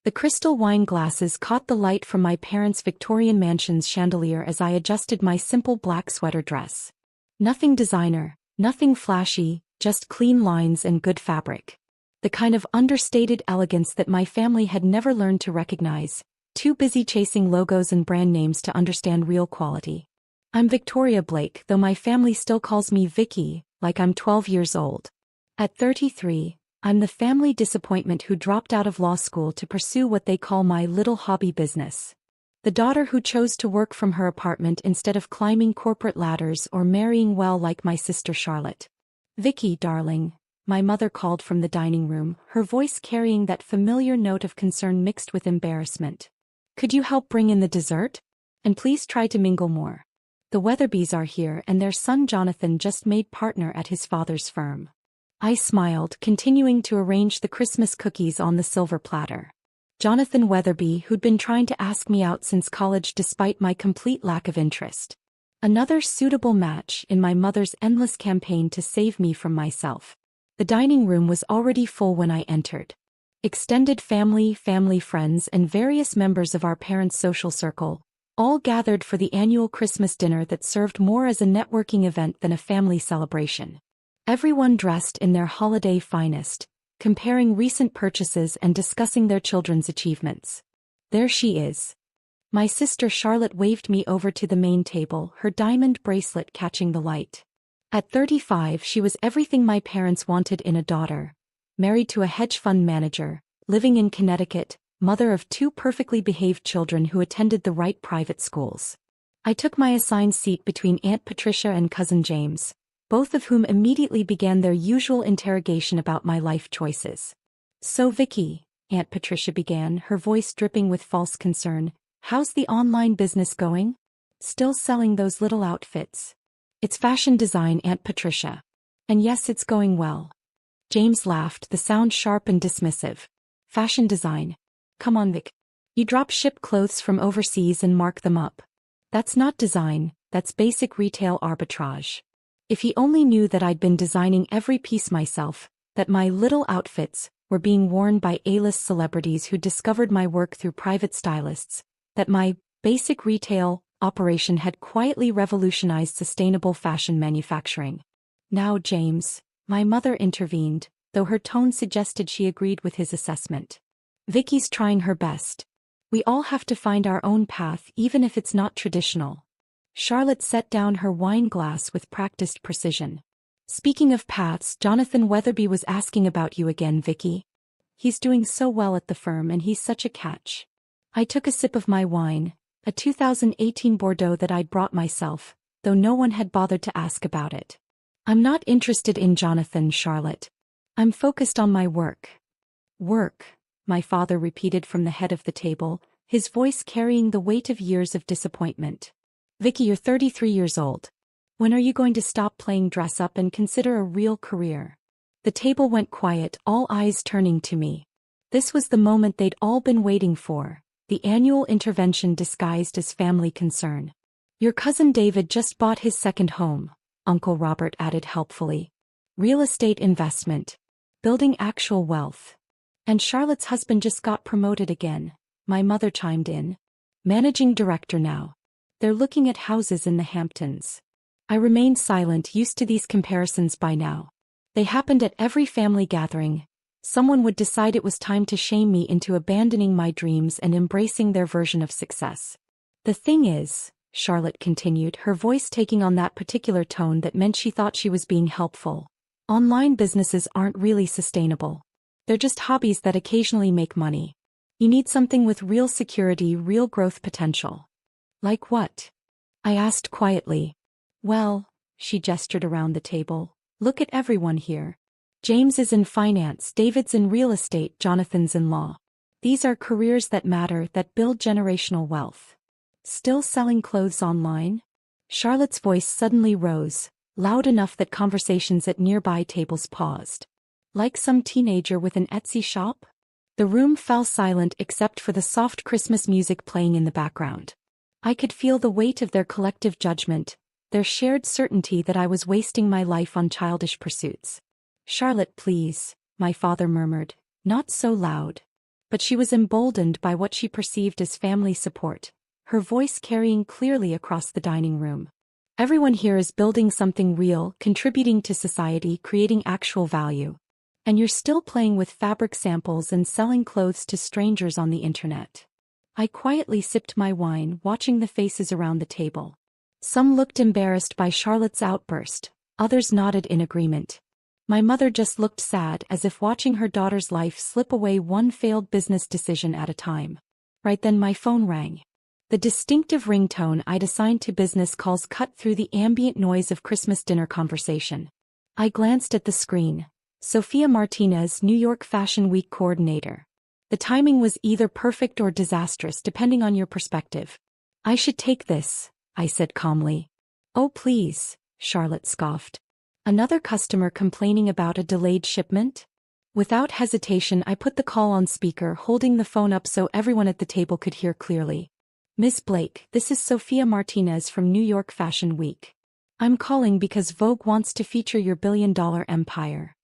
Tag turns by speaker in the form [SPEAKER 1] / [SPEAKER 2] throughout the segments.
[SPEAKER 1] The crystal wine glasses caught the light from my parents' Victorian mansion's chandelier as I adjusted my simple black sweater dress. Nothing designer, nothing flashy, just clean lines and good fabric. The kind of understated elegance that my family had never learned to recognize, too busy chasing logos and brand names to understand real quality. I'm Victoria Blake, though my family still calls me Vicky, like I'm 12 years old. At 33, I'm the family disappointment who dropped out of law school to pursue what they call my little hobby business. The daughter who chose to work from her apartment instead of climbing corporate ladders or marrying well like my sister Charlotte. Vicky, darling, my mother called from the dining room, her voice carrying that familiar note of concern mixed with embarrassment. Could you help bring in the dessert? And please try to mingle more. The Weatherbys are here and their son Jonathan just made partner at his father's firm. I smiled, continuing to arrange the Christmas cookies on the silver platter. Jonathan Weatherby, who'd been trying to ask me out since college despite my complete lack of interest. Another suitable match in my mother's endless campaign to save me from myself. The dining room was already full when I entered. Extended family, family friends, and various members of our parents' social circle, all gathered for the annual Christmas dinner that served more as a networking event than a family celebration. Everyone dressed in their holiday finest, comparing recent purchases and discussing their children's achievements. There she is. My sister Charlotte waved me over to the main table, her diamond bracelet catching the light. At 35, she was everything my parents wanted in a daughter. Married to a hedge fund manager, living in Connecticut, mother of 2 perfectly behaved children who attended the right private schools. I took my assigned seat between Aunt Patricia and Cousin James, both of whom immediately began their usual interrogation about my life choices. So Vicky, Aunt Patricia began, her voice dripping with false concern, how's the online business going? Still selling those little outfits? It's fashion design, Aunt Patricia. And yes, it's going well. James laughed, the sound sharp and dismissive. Fashion design. Come on, Vic. You drop ship clothes from overseas and mark them up. That's not design, that's basic retail arbitrage. If he only knew that I'd been designing every piece myself, that my little outfits were being worn by A-list celebrities who discovered my work through private stylists, that my basic retail operation had quietly revolutionized sustainable fashion manufacturing. Now, James, my mother intervened, though her tone suggested she agreed with his assessment. Vicky's trying her best. We all have to find our own path, even if it's not traditional. Charlotte set down her wine glass with practiced precision. Speaking of paths, Jonathan Weatherby was asking about you again, Vicky. He's doing so well at the firm and he's such a catch. I took a sip of my wine, a 2018 Bordeaux that I'd brought myself, though no one had bothered to ask about it. I'm not interested in Jonathan, Charlotte. I'm focused on my work. Work, my father repeated from the head of the table, his voice carrying the weight of years of disappointment. Vicky, you're 33 years old. When are you going to stop playing dress up and consider a real career? The table went quiet, all eyes turning to me. This was the moment they'd all been waiting for, the annual intervention disguised as family concern. Your cousin David just bought his second home, Uncle Robert added helpfully. Real estate investment. Building actual wealth. And Charlotte's husband just got promoted again, my mother chimed in. Managing director now. They're looking at houses in the Hamptons. I remained silent, used to these comparisons by now. They happened at every family gathering. Someone would decide it was time to shame me into abandoning my dreams and embracing their version of success. The thing is, Charlotte continued, her voice taking on that particular tone that meant she thought she was being helpful. Online businesses aren't really sustainable. They're just hobbies that occasionally make money. You need something with real security, real growth potential. Like what? I asked quietly. Well, she gestured around the table, look at everyone here. James is in finance, David's in real estate, Jonathan's in law. These are careers that matter, that build generational wealth. Still selling clothes online? Charlotte's voice suddenly rose, loud enough that conversations at nearby tables paused. Like some teenager with an Etsy shop? The room fell silent except for the soft Christmas music playing in the background. I could feel the weight of their collective judgment, their shared certainty that I was wasting my life on childish pursuits. Charlotte, please, my father murmured, not so loud. but she was emboldened by what she perceived as family support, her voice carrying clearly across the dining room. Everyone here is building something real, contributing to society, creating actual value. And you're still playing with fabric samples and selling clothes to strangers on the internet. I quietly sipped my wine, watching the faces around the table. Some looked embarrassed by Charlotte's outburst, others nodded in agreement. My mother just looked sad, as if watching her daughter's life slip away one failed business decision at a time. Right then my phone rang. The distinctive ringtone I'd assigned to business calls cut through the ambient noise of Christmas dinner conversation. I glanced at the screen. Sophia Martinez, New York Fashion Week coordinator. The timing was either perfect or disastrous depending on your perspective. I should take this, I said calmly. Oh please, Charlotte scoffed. Another customer complaining about a delayed shipment? Without hesitation I put the call on speaker, holding the phone up so everyone at the table could hear clearly. Miss Blake, this is Sophia Martinez from New York Fashion Week. I'm calling because Vogue wants to feature your billion-dollar empire.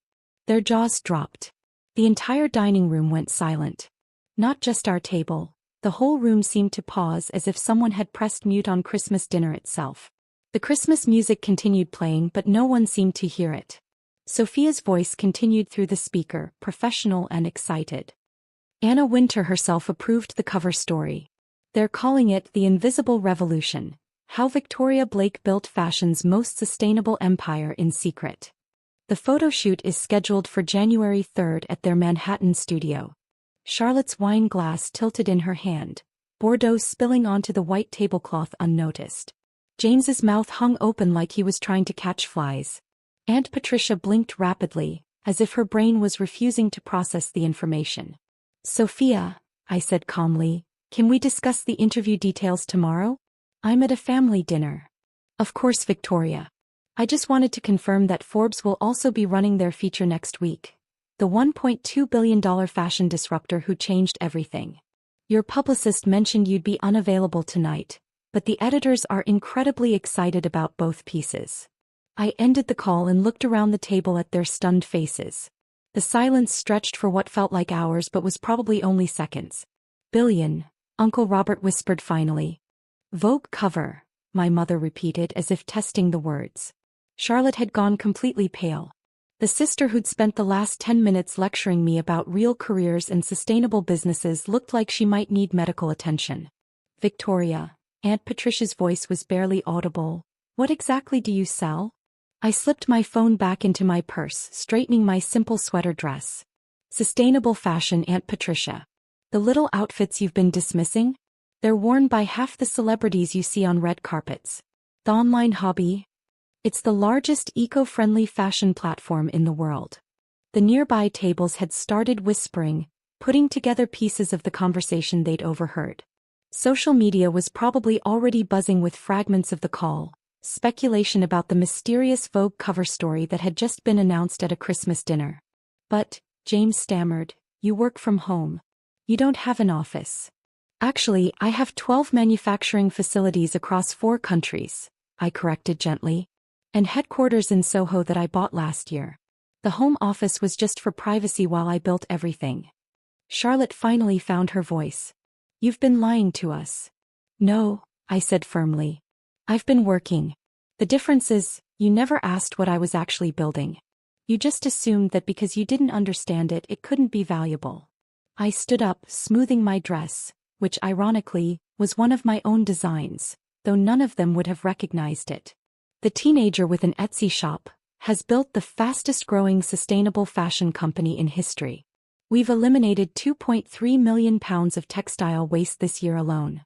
[SPEAKER 1] Their jaws dropped. The entire dining room went silent. Not just our table. The whole room seemed to pause, as if someone had pressed mute on Christmas dinner itself. The Christmas music continued playing, but no one seemed to hear it. Sophia's voice continued through the speaker, professional and excited. Anna Wintour herself approved the cover story. They're calling it The Invisible Revolution: How Victoria Blake Built Fashion's Most Sustainable Empire in Secret. The photo shoot is scheduled for January 3rd at their Manhattan studio. Charlotte's wine glass tilted in her hand, Bordeaux spilling onto the white tablecloth unnoticed. James's mouth hung open like he was trying to catch flies. Aunt Patricia blinked rapidly, as if her brain was refusing to process the information. Sophia, I said calmly, can we discuss the interview details tomorrow? I'm at a family dinner. Of course, Victoria. I just wanted to confirm that Forbes will also be running their feature next week. The $1.2 billion fashion disruptor who changed everything. Your publicist mentioned you'd be unavailable tonight, but the editors are incredibly excited about both pieces. I ended the call and looked around the table at their stunned faces. The silence stretched for what felt like hours but was probably only seconds. Billion, Uncle Robert whispered finally. Vogue cover, my mother repeated as if testing the words. Charlotte had gone completely pale. The sister who'd spent the last 10 minutes lecturing me about real careers and sustainable businesses looked like she might need medical attention. Victoria, Aunt Patricia's voice was barely audible. What exactly do you sell? I slipped my phone back into my purse, straightening my simple sweater dress. Sustainable fashion, Aunt Patricia. The little outfits you've been dismissing? They're worn by half the celebrities you see on red carpets. The online hobby? It's the largest eco-friendly fashion platform in the world. The nearby tables had started whispering, putting together pieces of the conversation they'd overheard. Social media was probably already buzzing with fragments of the call, speculation about the mysterious Vogue cover story that had just been announced at a Christmas dinner. But, James stammered, you work from home. You don't have an office. Actually, I have 12 manufacturing facilities across 4 countries, I corrected gently. And headquarters in Soho that I bought last year. The home office was just for privacy while I built everything. Charlotte finally found her voice. You've been lying to us. No, I said firmly. I've been working. The difference is, you never asked what I was actually building. You just assumed that because you didn't understand it, it couldn't be valuable. I stood up, smoothing my dress, which ironically, was one of my own designs, though none of them would have recognized it. The teenager with an Etsy shop has built the fastest-growing sustainable fashion company in history. We've eliminated 2.3 million pounds of textile waste this year alone.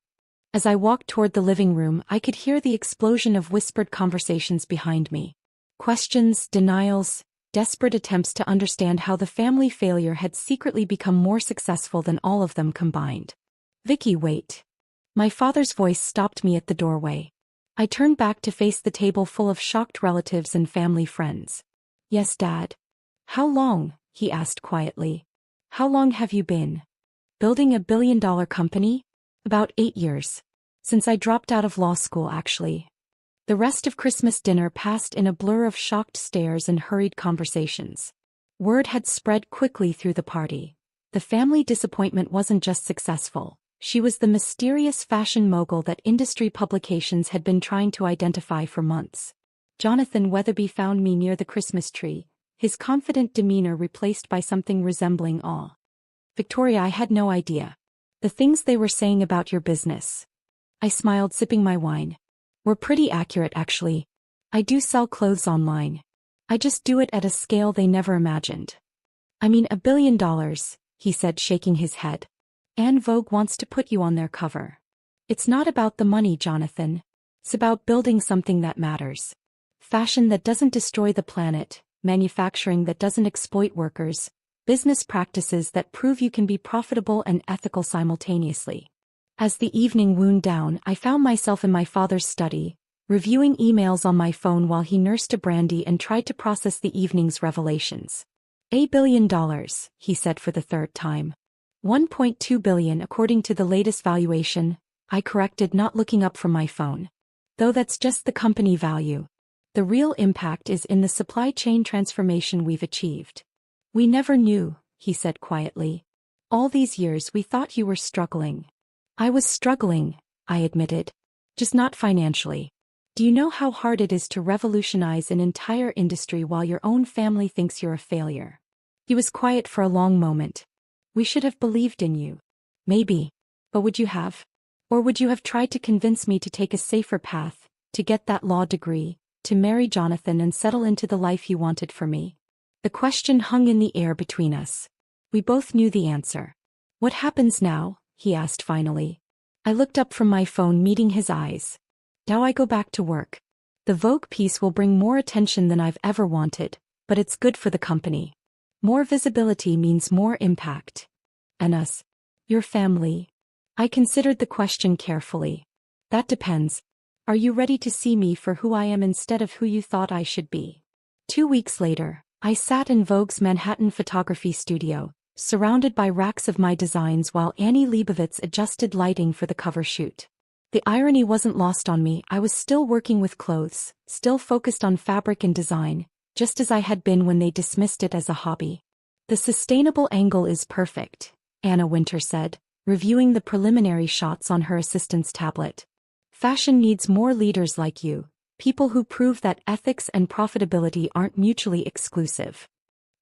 [SPEAKER 1] As I walked toward the living room, I could hear the explosion of whispered conversations behind me. Questions, denials, desperate attempts to understand how the family failure had secretly become more successful than all of them combined. Vicky, wait. My father's voice stopped me at the doorway. I turned back to face the table full of shocked relatives and family friends. Yes, Dad. How long? He asked quietly. How long have you been building a billion-dollar company? About 8 years. Since I dropped out of law school, actually. The rest of Christmas dinner passed in a blur of shocked stares and hurried conversations. Word had spread quickly through the party. The family disappointment wasn't just successful. She was the mysterious fashion mogul that industry publications had been trying to identify for months. Jonathan Weatherby found me near the Christmas tree, his confident demeanor replaced by something resembling awe. "Victoria, I had no idea. The things they were saying about your business." I smiled, sipping my wine. "Were pretty accurate, actually. I do sell clothes online. I just do it at a scale they never imagined." "I mean $1 billion, he said, shaking his head. "And Vogue wants to put you on their cover." "It's not about the money, Jonathan. It's about building something that matters. Fashion that doesn't destroy the planet, manufacturing that doesn't exploit workers, business practices that prove you can be profitable and ethical simultaneously." As the evening wound down, I found myself in my father's study, reviewing emails on my phone while he nursed a brandy and tried to process the evening's revelations. $1 billion, he said for the third time. 1.2 billion according to the latest valuation, I corrected, not looking up from my phone. "Though that's just the company value. The real impact is in the supply chain transformation we've achieved." "We never knew," he said quietly. "All these years we thought you were struggling." "I was struggling," I admitted. "Just not financially. Do you know how hard it is to revolutionize an entire industry while your own family thinks you're a failure?" He was quiet for a long moment. "We should have believed in you." "Maybe. But would you have? Or would you have tried to convince me to take a safer path, to get that law degree, to marry Jonathan and settle into the life you wanted for me?" The question hung in the air between us. We both knew the answer. "What happens now?" he asked finally. I looked up from my phone, meeting his eyes. "Now I go back to work. The Vogue piece will bring more attention than I've ever wanted, but it's good for the company. More visibility means more impact. And us? Your family?" I considered the question carefully. "That depends. Are you ready to see me for who I am instead of who you thought I should be?" 2 weeks later, I sat in Vogue's Manhattan photography studio, surrounded by racks of my designs while Annie Leibovitz adjusted lighting for the cover shoot. The irony wasn't lost on me. I was still working with clothes, still focused on fabric and design, just as I had been when they dismissed it as a hobby. "The sustainable angle is perfect," Anna Winter said, reviewing the preliminary shots on her assistant's tablet. "Fashion needs more leaders like you, people who prove that ethics and profitability aren't mutually exclusive."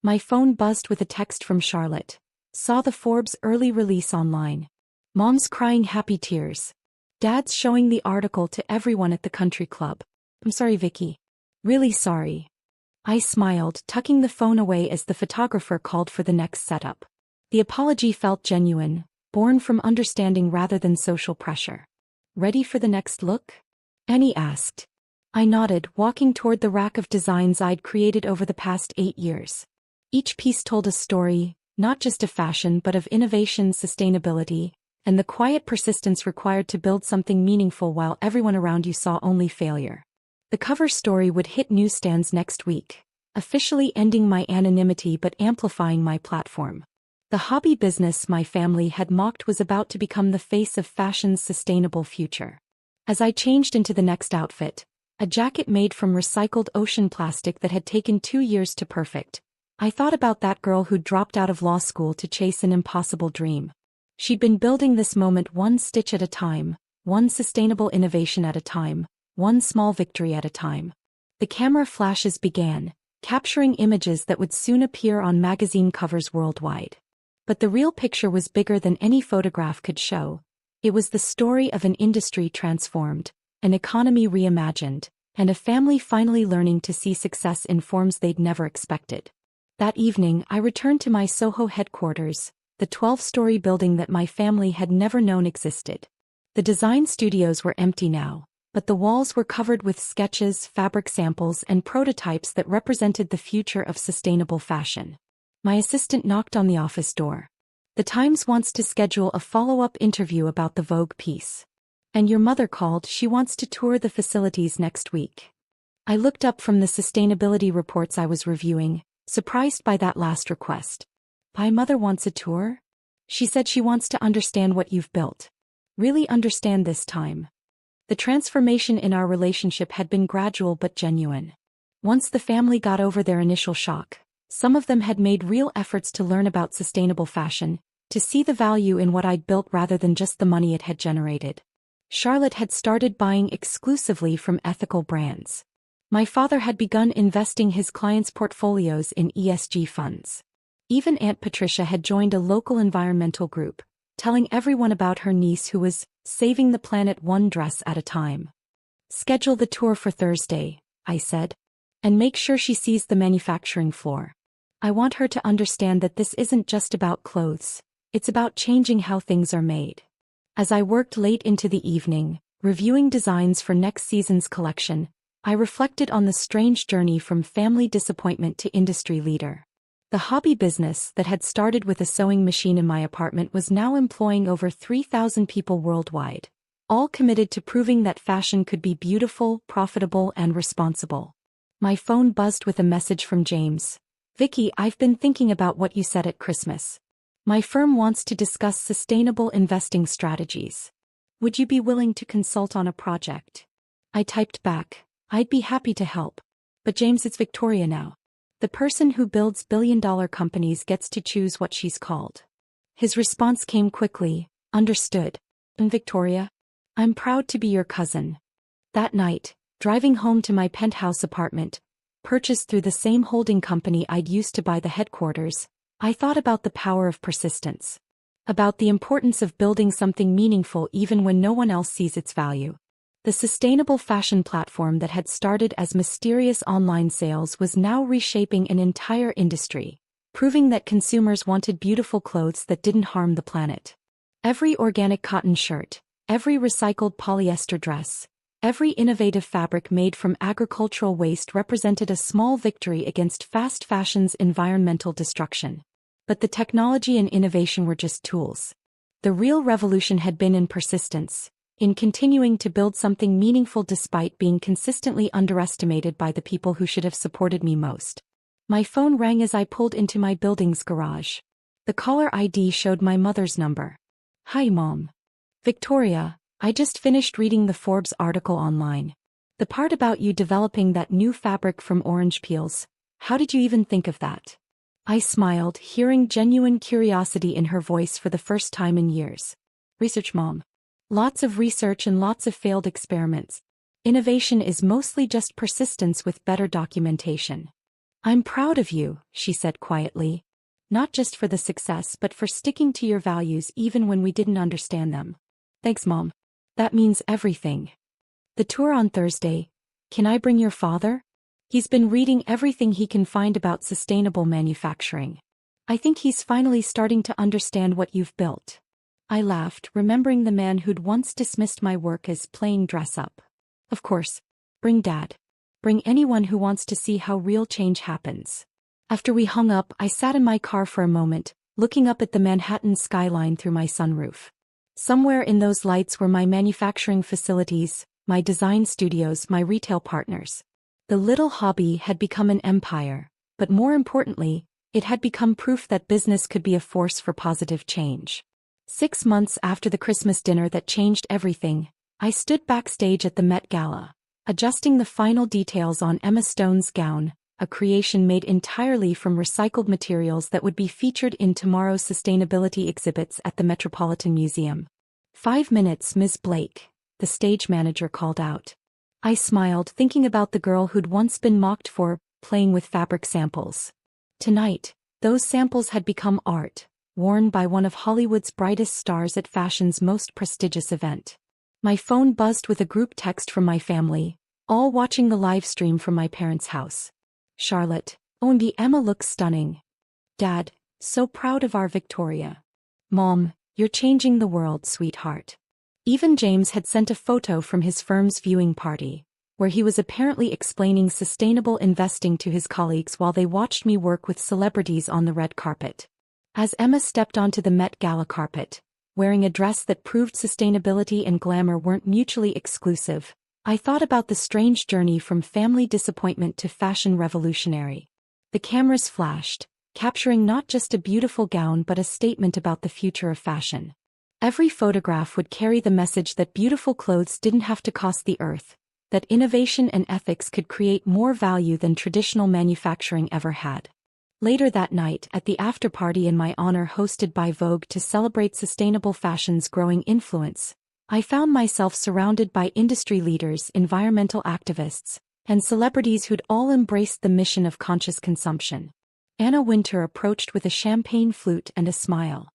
[SPEAKER 1] My phone buzzed with a text from Charlotte. "Saw the Forbes early release online. Mom's crying happy tears. Dad's showing the article to everyone at the country club. I'm sorry, Vicky. Really sorry." I smiled, tucking the phone away as the photographer called for the next setup. The apology felt genuine, born from understanding rather than social pressure. "Ready for the next look?" Annie asked. I nodded, walking toward the rack of designs I'd created over the past 8 years. Each piece told a story, not just of fashion but of innovation, sustainability, and the quiet persistence required to build something meaningful while everyone around you saw only failure. The cover story would hit newsstands next week, officially ending my anonymity but amplifying my platform. The hobby business my family had mocked was about to become the face of fashion's sustainable future. As I changed into the next outfit, a jacket made from recycled ocean plastic that had taken 2 years to perfect, I thought about that girl who dropped out of law school to chase an impossible dream. She'd been building this moment one stitch at a time, one sustainable innovation at a time, one small victory at a time. The camera flashes began, capturing images that would soon appear on magazine covers worldwide. But the real picture was bigger than any photograph could show. It was the story of an industry transformed, an economy reimagined, and a family finally learning to see success in forms they'd never expected. That evening, I returned to my Soho headquarters, the 12-story building that my family had never known existed. The design studios were empty now, but the walls were covered with sketches, fabric samples, and prototypes that represented the future of sustainable fashion. My assistant knocked on the office door. "The Times wants to schedule a follow-up interview about the Vogue piece. And your mother called, she wants to tour the facilities next week." I looked up from the sustainability reports I was reviewing, surprised by that last request. "My mother wants a tour?" "She said she wants to understand what you've built. Really understand this time." The transformation in our relationship had been gradual but genuine. Once the family got over their initial shock, Some of them had made real efforts to learn about sustainable fashion, to see the value in what I'd built rather than just the money it had generated. Charlotte had started buying exclusively from ethical brands. My father had begun investing his clients' portfolios in ESG funds. Even Aunt Patricia had joined a local environmental group, telling everyone about her niece who was saving the planet one dress at a time. "Schedule the tour for Thursday," I said. "And make sure she sees the manufacturing floor. I want her to understand that this isn't just about clothes, it's about changing how things are made." As I worked late into the evening, reviewing designs for next season's collection, I reflected on the strange journey from family disappointment to industry leader. The hobby business that had started with a sewing machine in my apartment was now employing over 3,000 people worldwide, all committed to proving that fashion could be beautiful, profitable, and responsible. My phone buzzed with a message from James. "Vicky, I've been thinking about what you said at Christmas. My firm wants to discuss sustainable investing strategies. Would you be willing to consult on a project?" I typed back, "I'd be happy to help. But James, it's Victoria now. The person who builds billion-dollar companies gets to choose what she's called." His response came quickly, "Understood. And Victoria, I'm proud to be your cousin." That night, driving home to my penthouse apartment, purchased through the same holding company I'd used to buy the headquarters, I thought about the power of persistence. About the importance of building something meaningful even when no one else sees its value. The sustainable fashion platform that had started as mysterious online sales was now reshaping an entire industry, proving that consumers wanted beautiful clothes that didn't harm the planet. Every organic cotton shirt, every recycled polyester dress, every innovative fabric made from agricultural waste represented a small victory against fast fashion's environmental destruction. But the technology and innovation were just tools. The real revolution had been in persistence, in continuing to build something meaningful despite being consistently underestimated by the people who should have supported me most. My phone rang as I pulled into my building's garage. The caller ID showed my mother's number. "Hi, Mom. Victoria, I just finished reading the Forbes article online. The part about you developing that new fabric from orange peels, how did you even think of that?" I smiled, hearing genuine curiosity in her voice for the first time in years. "Research, Mom. Lots of research and lots of failed experiments. Innovation is mostly just persistence with better documentation." "I'm proud of you," she said quietly. "Not just for the success but for sticking to your values even when we didn't understand them." "Thanks, Mom. That means everything." "The tour on Thursday. Can I bring your father? He's been reading everything he can find about sustainable manufacturing. I think he's finally starting to understand what you've built." I laughed, remembering the man who'd once dismissed my work as plain dress-up. "Of course. Bring Dad. Bring anyone who wants to see how real change happens." After we hung up, I sat in my car for a moment, looking up at the Manhattan skyline through my sunroof. Somewhere in those lights were my manufacturing facilities, my design studios, my retail partners. The little hobby had become an empire, but more importantly, it had become proof that business could be a force for positive change. 6 months after the Christmas dinner that changed everything, I stood backstage at the Met Gala, adjusting the final details on Emma Stone's gown, a creation made entirely from recycled materials that would be featured in tomorrow's sustainability exhibits at the Metropolitan Museum. "5 minutes, Ms. Blake," the stage manager called out. I smiled, thinking about the girl who'd once been mocked for playing with fabric samples. Tonight, those samples had become art, worn by one of Hollywood's brightest stars at fashion's most prestigious event. My phone buzzed with a group text from my family, all watching the live stream from my parents' house. "Charlotte, OMG, Emma looks stunning. Dad, so proud of our Victoria. Mom, you're changing the world, sweetheart." Even James had sent a photo from his firm's viewing party, where he was apparently explaining sustainable investing to his colleagues while they watched me work with celebrities on the red carpet. As Emma stepped onto the Met Gala carpet, wearing a dress that proved sustainability and glamour weren't mutually exclusive, I thought about the strange journey from family disappointment to fashion revolutionary. The cameras flashed, capturing not just a beautiful gown but a statement about the future of fashion. Every photograph would carry the message that beautiful clothes didn't have to cost the earth, that innovation and ethics could create more value than traditional manufacturing ever had. Later that night, at the after-party in my honor hosted by Vogue to celebrate sustainable fashion's growing influence, I found myself surrounded by industry leaders, environmental activists, and celebrities who'd all embraced the mission of conscious consumption. Anna Wintour approached with a champagne flute and a smile.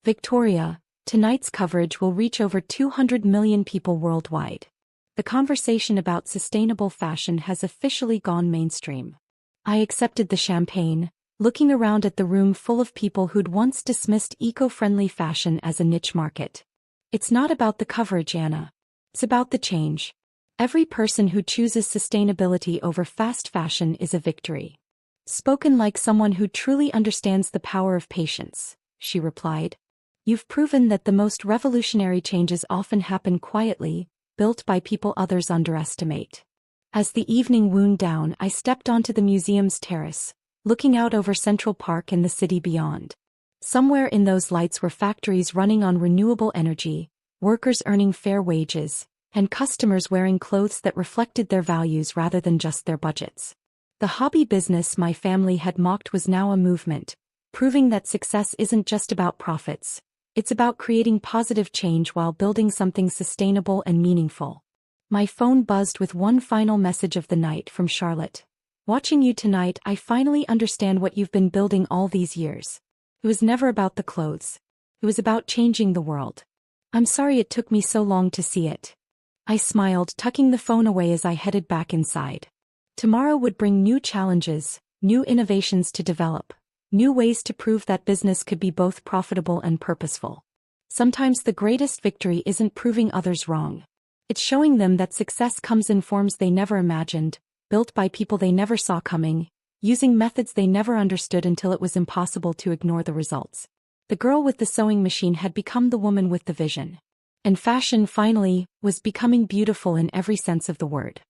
[SPEAKER 1] "Victoria, tonight's coverage will reach over 200 million people worldwide. The conversation about sustainable fashion has officially gone mainstream." I accepted the champagne, looking around at the room full of people who'd once dismissed eco-friendly fashion as a niche market. "It's not about the coverage, Anna. It's about the change. Every person who chooses sustainability over fast fashion is a victory." "Spoken like someone who truly understands the power of patience," she replied. "You've proven that the most revolutionary changes often happen quietly, built by people others underestimate." As the evening wound down, I stepped onto the museum's terrace, looking out over Central Park and the city beyond. Somewhere in those lights were factories running on renewable energy, workers earning fair wages, and customers wearing clothes that reflected their values rather than just their budgets. The hobby business my family had mocked was now a movement, proving that success isn't just about profits. It's about creating positive change while building something sustainable and meaningful. My phone buzzed with one final message of the night from Charlotte. "Watching you tonight, I finally understand what you've been building all these years. It was never about the clothes. It was about changing the world. I'm sorry it took me so long to see it." I smiled, tucking the phone away as I headed back inside. Tomorrow would bring new challenges, new innovations to develop, new ways to prove that business could be both profitable and purposeful. Sometimes the greatest victory isn't proving others wrong. It's showing them that success comes in forms they never imagined, built by people they never saw coming, using methods they never understood until it was impossible to ignore the results. The girl with the sewing machine had become the woman with the vision. And fashion, finally, was becoming beautiful in every sense of the word.